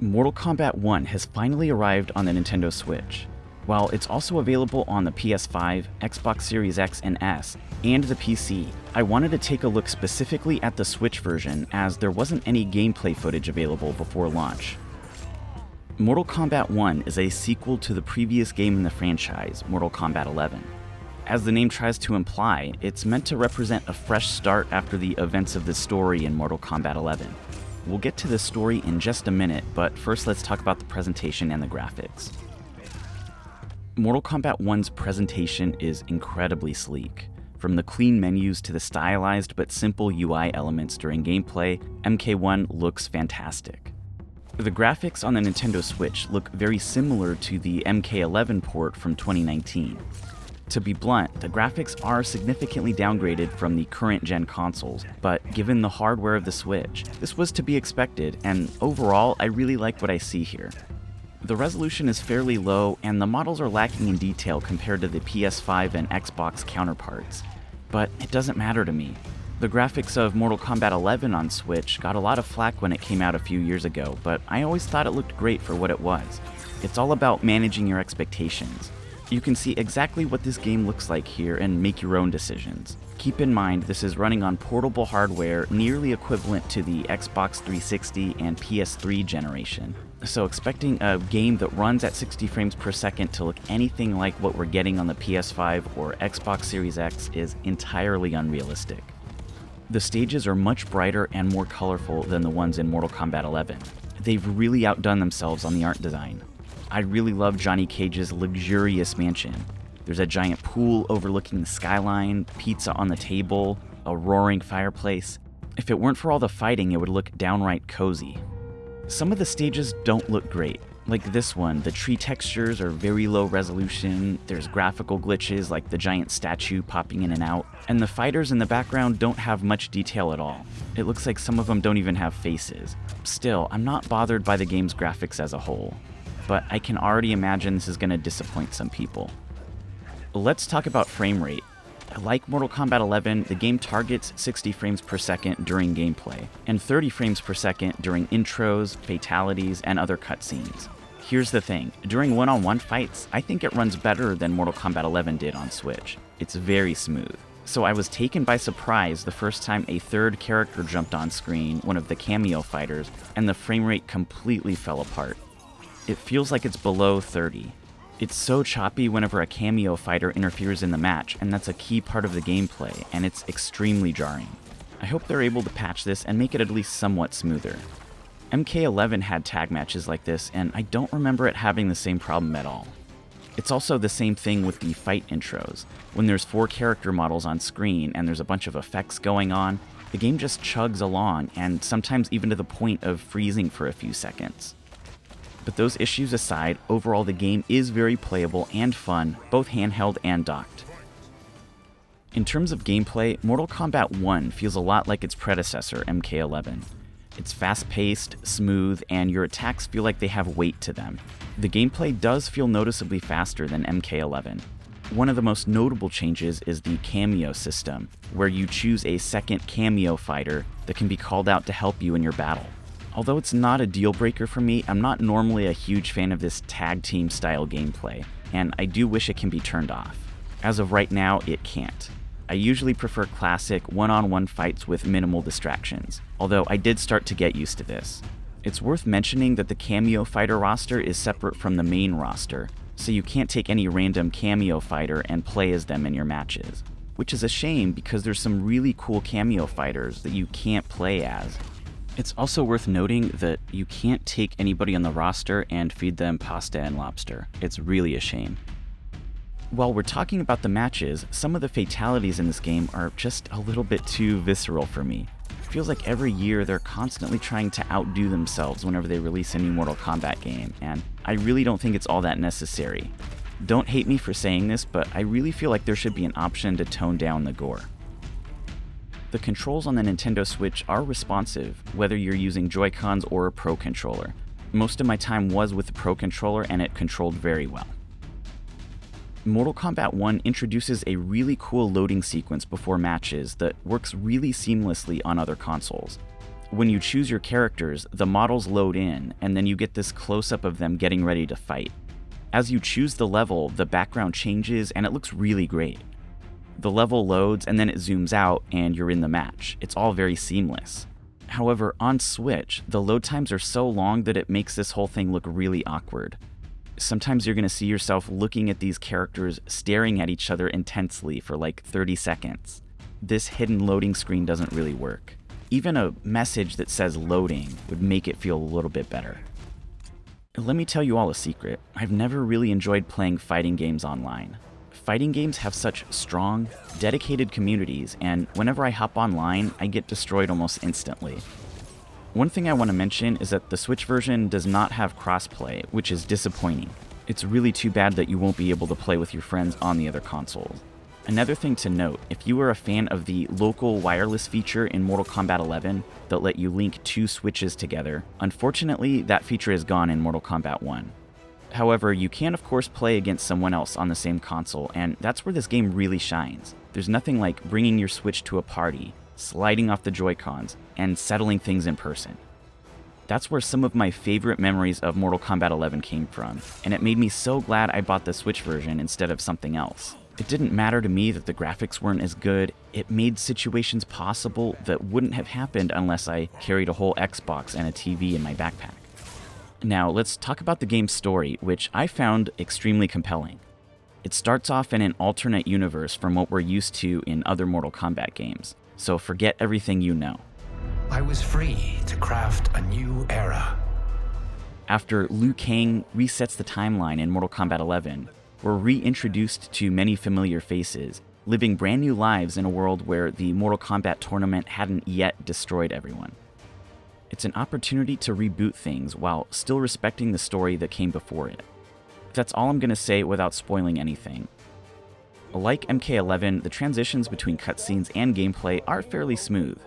Mortal Kombat 1 has finally arrived on the Nintendo Switch. While it's also available on the PS5, Xbox Series X and S, and the PC, I wanted to take a look specifically at the Switch version as there wasn't any gameplay footage available before launch. Mortal Kombat 1 is a sequel to the previous game in the franchise, Mortal Kombat 11. As the name tries to imply, it's meant to represent a fresh start after the events of the story in Mortal Kombat 11. We'll get to the story in just a minute, but first let's talk about the presentation and the graphics. Mortal Kombat 1's presentation is incredibly sleek. From the clean menus to the stylized but simple UI elements during gameplay, MK1 looks fantastic. The graphics on the Nintendo Switch look very similar to the MK11 port from 2019. To be blunt, the graphics are significantly downgraded from the current-gen consoles, but given the hardware of the Switch, this was to be expected, and overall, I really like what I see here. The resolution is fairly low, and the models are lacking in detail compared to the PS5 and Xbox counterparts. But it doesn't matter to me. The graphics of Mortal Kombat 11 on Switch got a lot of flack when it came out a few years ago, but I always thought it looked great for what it was. It's all about managing your expectations. You can see exactly what this game looks like here and make your own decisions. Keep in mind this is running on portable hardware nearly equivalent to the Xbox 360 and PS3 generation. So expecting a game that runs at 60 frames per second to look anything like what we're getting on the PS5 or Xbox Series X is entirely unrealistic. The stages are much brighter and more colorful than the ones in Mortal Kombat 11. They've really outdone themselves on the art design. I really love Johnny Cage's luxurious mansion. There's a giant pool overlooking the skyline, pizza on the table, a roaring fireplace. If it weren't for all the fighting, it would look downright cozy. Some of the stages don't look great. Like this one, the tree textures are very low resolution, there's graphical glitches like the giant statue popping in and out, and the fighters in the background don't have much detail at all. It looks like some of them don't even have faces. Still, I'm not bothered by the game's graphics as a whole, but I can already imagine this is going to disappoint some people. Let's talk about frame rate. Like Mortal Kombat 11, the game targets 60 frames per second during gameplay, and 30 frames per second during intros, fatalities, and other cutscenes. Here's the thing, during one-on-one fights, I think it runs better than Mortal Kombat 11 did on Switch. It's very smooth. So I was taken by surprise the first time a third character jumped on screen, one of the cameo fighters, and the frame rate completely fell apart. It feels like it's below 30. It's so choppy whenever a cameo fighter interferes in the match, and that's a key part of the gameplay, and it's extremely jarring. I hope they're able to patch this and make it at least somewhat smoother. MK11 had tag matches like this, and I don't remember it having the same problem at all. It's also the same thing with the fight intros. When there's 4 character models on screen and there's a bunch of effects going on, the game just chugs along, and sometimes even to the point of freezing for a few seconds. But those issues aside, overall the game is very playable and fun, both handheld and docked. In terms of gameplay, Mortal Kombat 1 feels a lot like its predecessor, MK11. It's fast-paced, smooth, and your attacks feel like they have weight to them. The gameplay does feel noticeably faster than MK11. One of the most notable changes is the cameo system, where you choose a second cameo fighter that can be called out to help you in your battle. Although it's not a deal breaker for me, I'm not normally a huge fan of this tag team style gameplay, and I do wish it can be turned off. As of right now, it can't. I usually prefer classic one-on-one fights with minimal distractions, although I did start to get used to this. It's worth mentioning that the cameo fighter roster is separate from the main roster, so you can't take any random cameo fighter and play as them in your matches, which is a shame because there's some really cool cameo fighters that you can't play as. It's also worth noting that you can't take anybody on the roster and feed them pasta and lobster. It's really a shame. While we're talking about the matches, some of the fatalities in this game are just a little bit too visceral for me. It feels like every year they're constantly trying to outdo themselves whenever they release a new Mortal Kombat game, and I really don't think it's all that necessary. Don't hate me for saying this, but I really feel like there should be an option to tone down the gore. The controls on the Nintendo Switch are responsive, whether you're using Joy-Cons or a Pro Controller. Most of my time was with the Pro Controller and it controlled very well. Mortal Kombat 1 introduces a really cool loading sequence before matches that works really seamlessly on other consoles. When you choose your characters, the models load in, and then you get this close-up of them getting ready to fight. As you choose the level, the background changes and it looks really great. The level loads and then it zooms out and you're in the match. It's all very seamless. However, on Switch, the load times are so long that it makes this whole thing look really awkward. Sometimes you're going to see yourself looking at these characters staring at each other intensely for like 30 seconds. This hidden loading screen doesn't really work. Even a message that says loading would make it feel a little bit better. Let me tell you all a secret. I've never really enjoyed playing fighting games online. Fighting games have such strong, dedicated communities, and whenever I hop online, I get destroyed almost instantly. One thing I want to mention is that the Switch version does not have crossplay, which is disappointing. It's really too bad that you won't be able to play with your friends on the other consoles. Another thing to note, if you are a fan of the local wireless feature in Mortal Kombat 11 that let you link two Switches together, unfortunately that feature is gone in Mortal Kombat 1. However, you can of course play against someone else on the same console, and that's where this game really shines. There's nothing like bringing your Switch to a party, sliding off the Joy-Cons, and settling things in person. That's where some of my favorite memories of Mortal Kombat 11 came from, and it made me so glad I bought the Switch version instead of something else. It didn't matter to me that the graphics weren't as good. It made situations possible that wouldn't have happened unless I carried a whole Xbox and a TV in my backpack. Now, let's talk about the game's story, which I found extremely compelling. It starts off in an alternate universe from what we're used to in other Mortal Kombat games, so forget everything you know. I was free to craft a new era. After Liu Kang resets the timeline in Mortal Kombat 11, we're reintroduced to many familiar faces, living brand new lives in a world where the Mortal Kombat tournament hadn't yet destroyed everyone. It's an opportunity to reboot things while still respecting the story that came before it. That's all I'm going to say without spoiling anything. Like MK11, the transitions between cutscenes and gameplay are fairly smooth.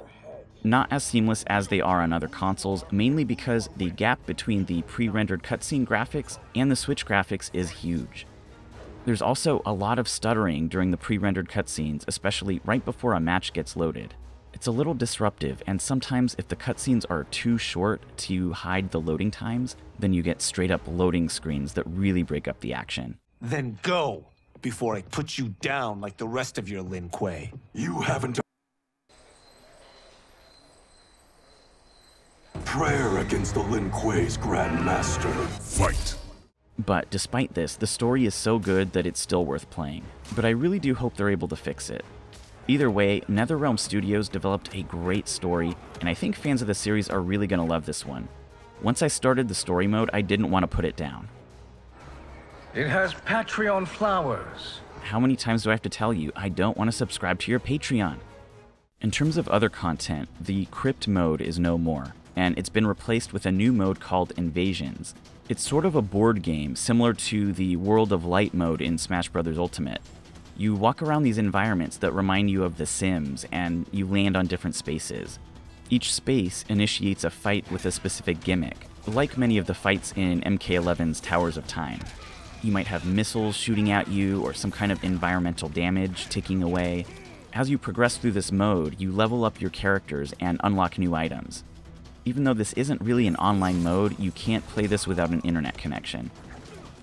Not as seamless as they are on other consoles, mainly because the gap between the pre-rendered cutscene graphics and the Switch graphics is huge. There's also a lot of stuttering during the pre-rendered cutscenes, especially right before a match gets loaded. It's a little disruptive, and sometimes if the cutscenes are too short to hide the loading times, then you get straight up loading screens that really break up the action. Then go, before I put you down like the rest of your Lin Kuei. You haven't. Prayer against the Lin Kuei's Grand Master. Fight! But despite this, the story is so good that it's still worth playing. But I really do hope they're able to fix it. Either way, NetherRealm Studios developed a great story, and I think fans of the series are really going to love this one. Once I started the story mode, I didn't want to put it down. It has Patreon flowers. How many times do I have to tell you, I don't want to subscribe to your Patreon? In terms of other content, the Crypt mode is no more, and it's been replaced with a new mode called Invasions. It's sort of a board game, similar to the World of Light mode in Smash Bros. Ultimate. You walk around these environments that remind you of The Sims, and you land on different spaces. Each space initiates a fight with a specific gimmick, like many of the fights in MK11's Towers of Time. You might have missiles shooting at you, or some kind of environmental damage ticking away. As you progress through this mode, you level up your characters and unlock new items. Even though this isn't really an online mode, you can't play this without an internet connection.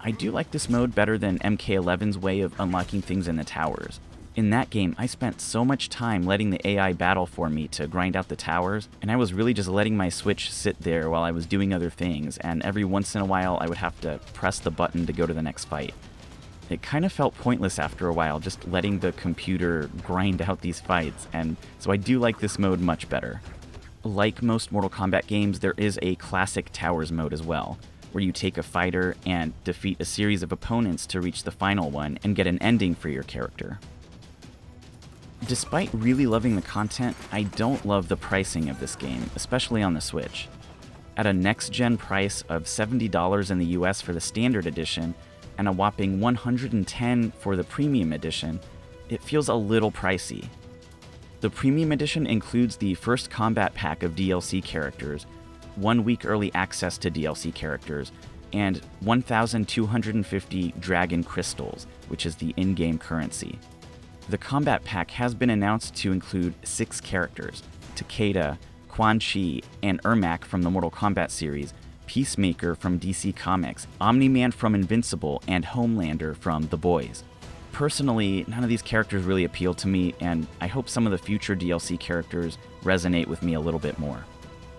I do like this mode better than MK11's way of unlocking things in the towers. In that game, I spent so much time letting the AI battle for me to grind out the towers, and I was really just letting my Switch sit there while I was doing other things, and every once in a while I would have to press the button to go to the next fight. It kind of felt pointless after a while, just letting the computer grind out these fights, and so I do like this mode much better. Like most Mortal Kombat games, there is a classic Towers mode as well, where you take a fighter and defeat a series of opponents to reach the final one and get an ending for your character. Despite really loving the content, I don't love the pricing of this game, especially on the Switch. At a next-gen price of $70 in the US for the Standard Edition, and a whopping $110 for the Premium Edition, it feels a little pricey. The Premium Edition includes the first Combat Pack of DLC characters, 1 week early access to DLC characters, and 1,250 Dragon Crystals, which is the in-game currency. The Combat Pack has been announced to include 6 characters: Takeda, Quan Chi, and Ermac from the Mortal Kombat series, Peacemaker from DC Comics, Omni-Man from Invincible, and Homelander from The Boys. Personally, none of these characters really appeal to me, and I hope some of the future DLC characters resonate with me a little bit more.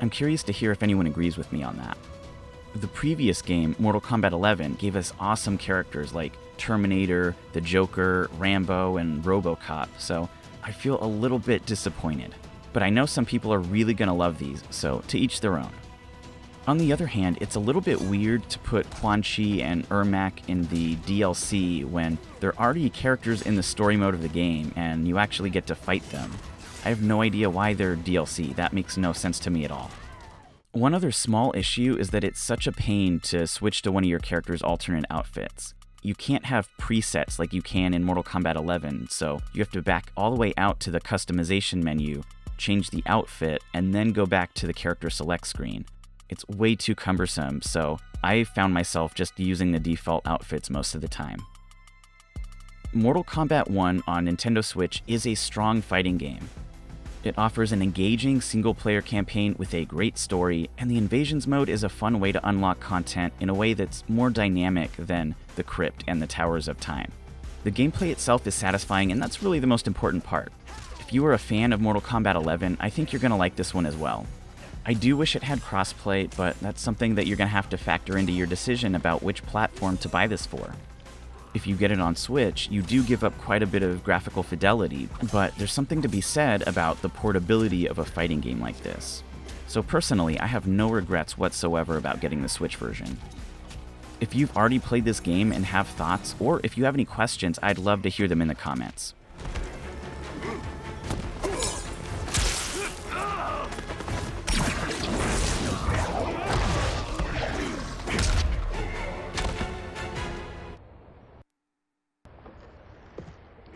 I'm curious to hear if anyone agrees with me on that. The previous game, Mortal Kombat 11, gave us awesome characters like Terminator, the Joker, Rambo, and RoboCop, so I feel a little bit disappointed. But I know some people are really gonna love these, so to each their own. On the other hand, it's a little bit weird to put Quan Chi and Ermac in the DLC when they're already characters in the story mode of the game and you actually get to fight them. I have no idea why they're DLC, that makes no sense to me at all. One other small issue is that it's such a pain to switch to one of your character's alternate outfits. You can't have presets like you can in Mortal Kombat 11, so you have to back all the way out to the customization menu, change the outfit, and then go back to the character select screen. It's way too cumbersome, so I found myself just using the default outfits most of the time. Mortal Kombat 1 on Nintendo Switch is a strong fighting game. It offers an engaging single-player campaign with a great story, and the Invasions mode is a fun way to unlock content in a way that's more dynamic than the Crypt and the Towers of Time. The gameplay itself is satisfying, and that's really the most important part. If you are a fan of Mortal Kombat 11, I think you're going to like this one as well. I do wish it had crossplay, but that's something that you're going to have to factor into your decision about which platform to buy this for. If you get it on Switch, you do give up quite a bit of graphical fidelity, but there's something to be said about the portability of a fighting game like this. So personally, I have no regrets whatsoever about getting the Switch version. If you've already played this game and have thoughts, or if you have any questions, I'd love to hear them in the comments.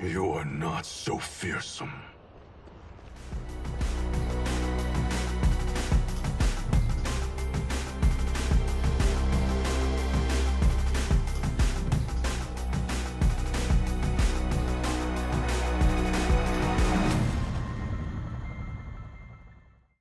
You are not so fearsome.